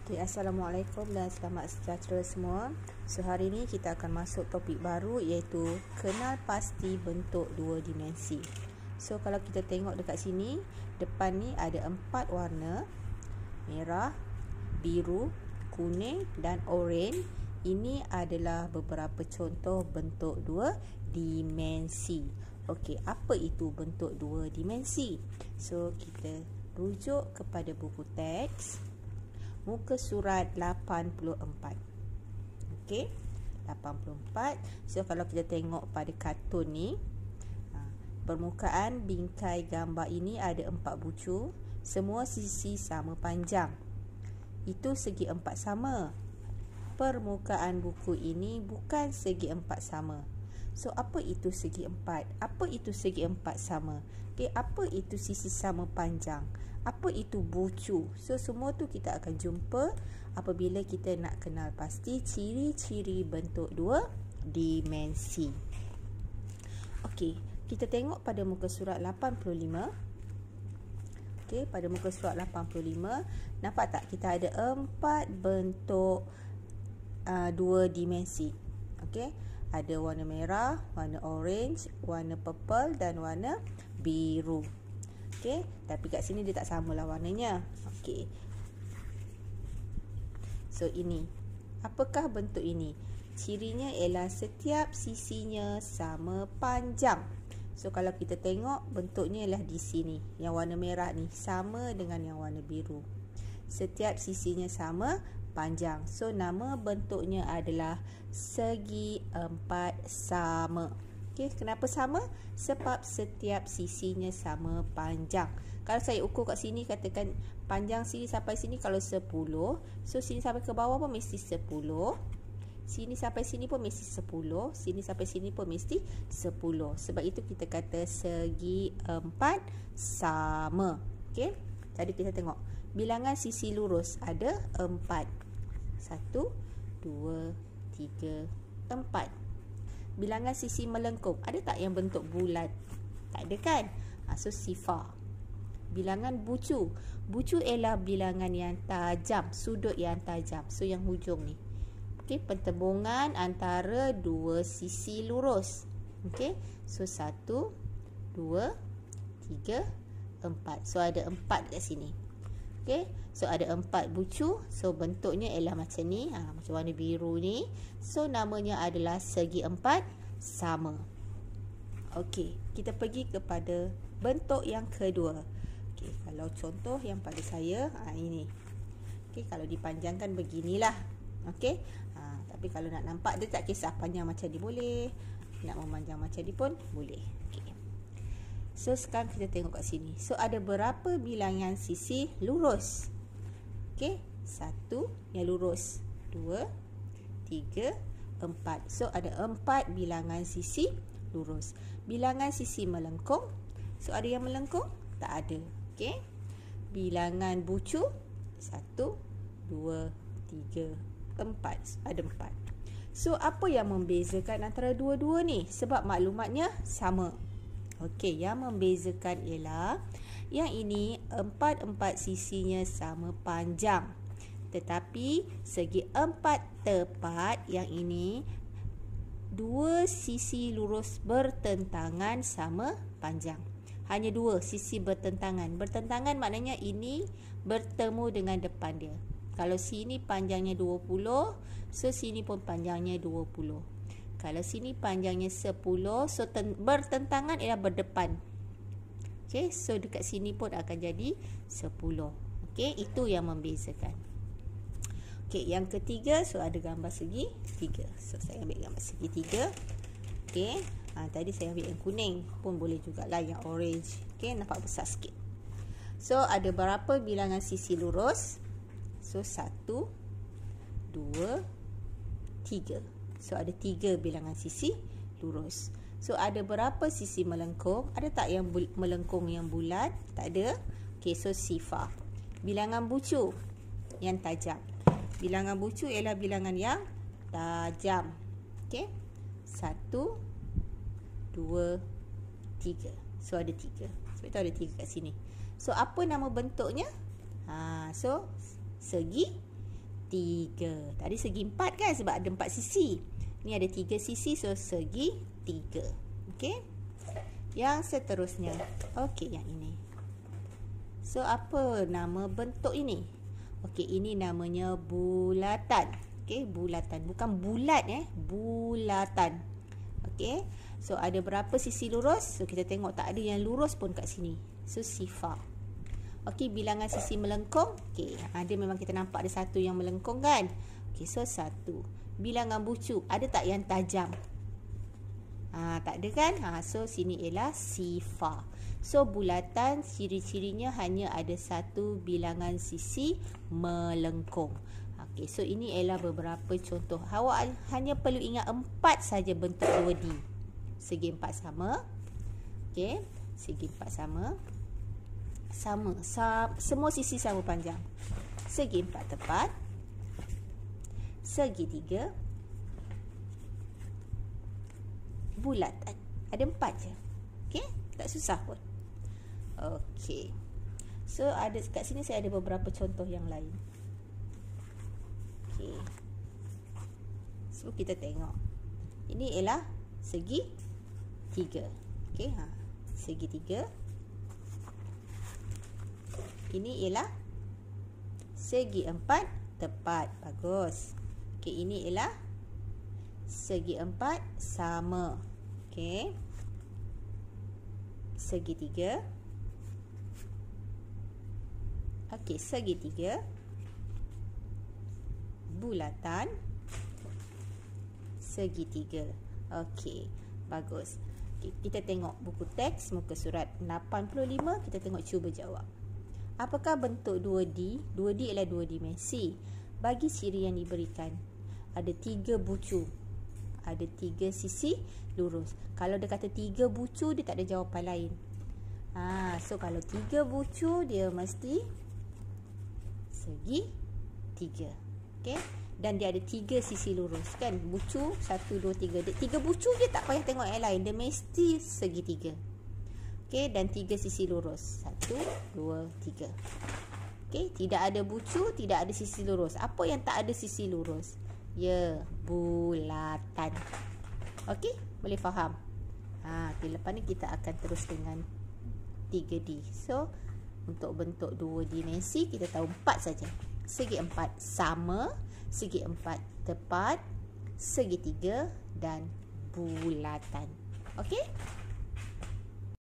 Okay, Assalamualaikum dan selamat sejahtera semua. So hari ini kita akan masuk topik baru iaitu kenal pasti bentuk dua dimensi. So kalau kita tengok dekat sini, depan ni ada 4 warna, merah, biru, kuning dan oranye. Ini adalah beberapa contoh bentuk dua dimensi. Okey, apa itu bentuk dua dimensi? So kita rujuk kepada buku teks muka surat 84. Okey, 84. So kalau kita tengok pada kartun ni, permukaan bingkai gambar ini ada 4 bucu, semua sisi sama panjang. Itu segi 4 sama. Permukaan buku ini bukan segi 4 sama. So apa itu segi 4? Apa itu segi 4 sama? Okey, apa itu sisi sama panjang? Apa itu bucu? So semua tu kita akan jumpa apabila kita nak kenal pasti ciri-ciri bentuk dua dimensi. Okey, kita tengok pada muka surat 85. Okey, pada muka surat 85, nampak tak kita ada 4 bentuk dua dimensi. Okey, ada warna merah, warna orange, warna purple dan warna biru. Okey, tapi kat sini dia tak samalah warnanya. Okey. So ini, apakah bentuk ini? Cirinya ialah setiap sisinya sama panjang. So kalau kita tengok bentuknya ialah di sini. Yang warna merah ni sama dengan yang warna biru. Setiap sisinya sama panjang. So nama bentuknya adalah segi 4 sama. Okay, kenapa sama? Sebab setiap sisinya sama panjang. Kalau saya ukur kat sini, katakan panjang sini sampai sini kalau 10, so sini sampai ke bawah pun mesti 10. Sini sampai sini pun mesti 10. Sini sampai sini pun mesti 10. Sebab itu kita kata segi 4 sama. Okay? Jadi kita tengok. Bilangan sisi lurus ada 4. 1, 2, 3, 4. Bilangan sisi melengkung, ada tak yang bentuk bulat? Tak ada kan? So sifar. Bilangan bucu. Bucu ialah bilangan yang tajam, sudut yang tajam. So yang hujung ni. Okey, pertembungan antara dua sisi lurus. Okey, so 1, 2, 3, 4. So ada 4 kat sini. Okey, so ada 4 bucu. So bentuknya ialah macam ni, macam warna biru ni. So namanya adalah segi 4 sama. Okey, kita pergi kepada bentuk yang kedua. Okey, kalau contoh yang pada saya ini. Okey, kalau dipanjangkan beginilah. Okey, tapi kalau nak nampak dia tak kisah panjang macam ni boleh, nak memanjang macam ni pun boleh. Okey. So sekarang kita tengok kat sini. So ada berapa bilangan sisi lurus? Okey, 1 yang lurus, 2, 3, 4. So ada 4 bilangan sisi lurus. Bilangan sisi melengkung. So ada yang melengkung? Tak ada. Okey. Bilangan bucu, 1, 2, 3, 4. Ada 4. So apa yang membezakan antara dua-dua ni? Sebab maklumatnya sama. Okey, yang membezakan ialah yang ini 4 sisinya sama panjang. Tetapi segi 4 tepat, yang ini dua sisi lurus bertentangan sama panjang. Hanya dua sisi bertentangan. Bertentangan maknanya ini bertemu dengan depan dia. Kalau sini panjangnya 20, so sini pun panjangnya 20. Kalau sini panjangnya 10, so bertentangan ialah berdepan. Okey, so dekat sini pun akan jadi 10. Okey, itu yang membezakan. Okey, yang ketiga, so ada gambar segi 3. So saya ambil gambar segi 3. Okey, tadi saya ambil yang kuning pun boleh jugalah, yang orange. Okey, nampak besar sikit. So ada berapa bilangan sisi lurus? So 1, 2, 3. So ada 3 bilangan sisi lurus. So ada berapa sisi melengkung? Ada tak yang melengkung yang bulat? Tak ada. Okey, so sifar. Bilangan bucu yang tajam. Bilangan bucu ialah bilangan yang tajam. Okey. 1, 2, 3. So ada 3. Sebab itu ada 3 kat sini. So apa nama bentuknya? So segi 3. Tadi segi 4 kan sebab ada 4 sisi. Ni ada 3 sisi, so segi 3. Okey. Yang seterusnya. Okey, yang ini. So apa nama bentuk ini? Okey, ini namanya bulatan. Okey, bulatan. Bukan bulat bulatan. Okey. So ada berapa sisi lurus? So kita tengok tak ada yang lurus pun kat sini. So sifar. Okey, bilangan sisi melengkung. Okey, ada memang kita nampak ada satu yang melengkung kan? Okey, so 1. Bilangan bucu, ada tak yang tajam? Tak ada kan? So sini ialah sifar. So bulatan ciri-cirinya hanya ada satu bilangan sisi melengkung. Okey, so ini ialah beberapa contoh. Awak hanya perlu ingat 4 saja bentuk 2D. Segi 4 sama. Okey, segi 4 sama. Semua sisi sama panjang. Segi 4 tepat. Segi 3 bulatan. Ada 4 je. Okey, tak susah pun. Okey. So ada kat sini saya ada beberapa contoh yang lain. Okey. So kita tengok. Ini ialah segi 3. Okey, segi 3. Ini ialah segi 4 tepat. Bagus. Okey, ini ialah segi 4 sama. Okey. Segi 3. Okey, segi 3 bulatan. Segi 3. Okey, bagus. Okay, kita tengok buku teks muka surat 85. Kita tengok, cuba jawab. Apakah bentuk 2D? 2D ialah 2 dimensi. Bagi ciri yang diberikan. Ada 3 bucu. Ada 3 sisi lurus. Kalau dia kata 3 bucu, dia tak ada jawapan lain. So kalau 3 bucu, dia mesti segi 3. Okay? Dan dia ada 3 sisi lurus. Kan? Bucu 1, 2, 3. 3 bucu je, tak payah tengok yang lain. Dia mesti segi 3. Okey, dan 3 sisi lurus. 1, 2, 3. Okey, tidak ada bucu, tidak ada sisi lurus. Apa yang tak ada sisi lurus? Ya, bulatan. Okey, boleh faham? Okay, lepas ni kita akan terus dengan 3D. So, untuk bentuk 2 dimensi, kita tahu 4 saja. Segi 4 sama, segi 4 tepat, segi 3 dan bulatan. Okey?